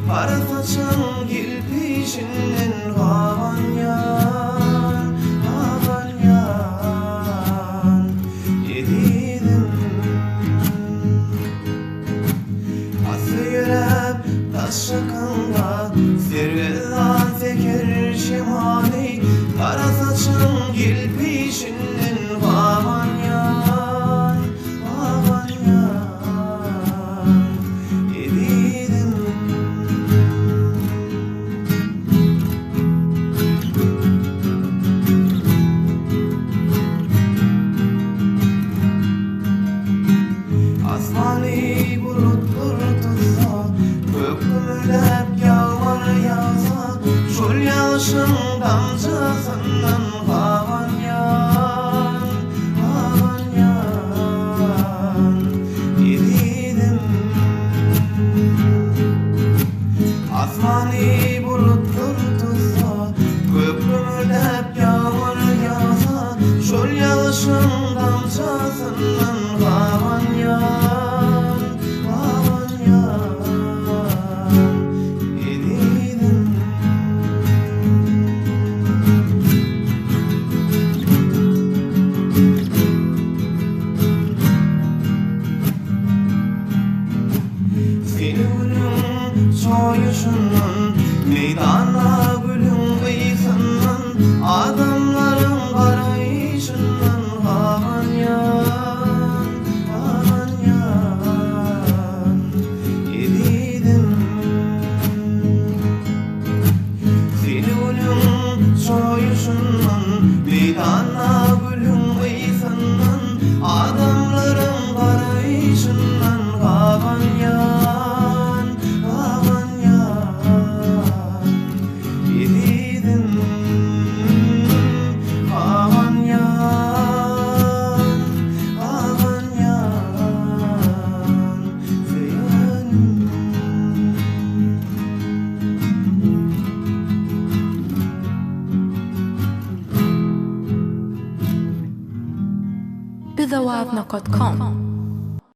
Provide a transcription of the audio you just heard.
Kara saçın kirpişinden havan yan, havan yan yedidim. Aslı yürep taş yakında zirveden teker şemali. Kara saçın kirpişinden havan yan, havan yan yedidim. Asmani bulutlar tutsa, gök gümülep yağmur yağsa, şol yağışın damcasından havan yan, havan yan yedidim. Asmani bulutlar tutsa, gök gümülep yağmur yağsa, şol yağışın damcasından havan yan, havan yan yedidim. Filminin soyuşundan, meydana gülün kıyısından, adamların barayışından havan yan, havan yan yedidim. Filminin soyuşundan, meydana gülün kıyısından, adamların barayışından havan yan, havan yan yedidim. Havan yan, havan yan feyanım. بذواتنا.com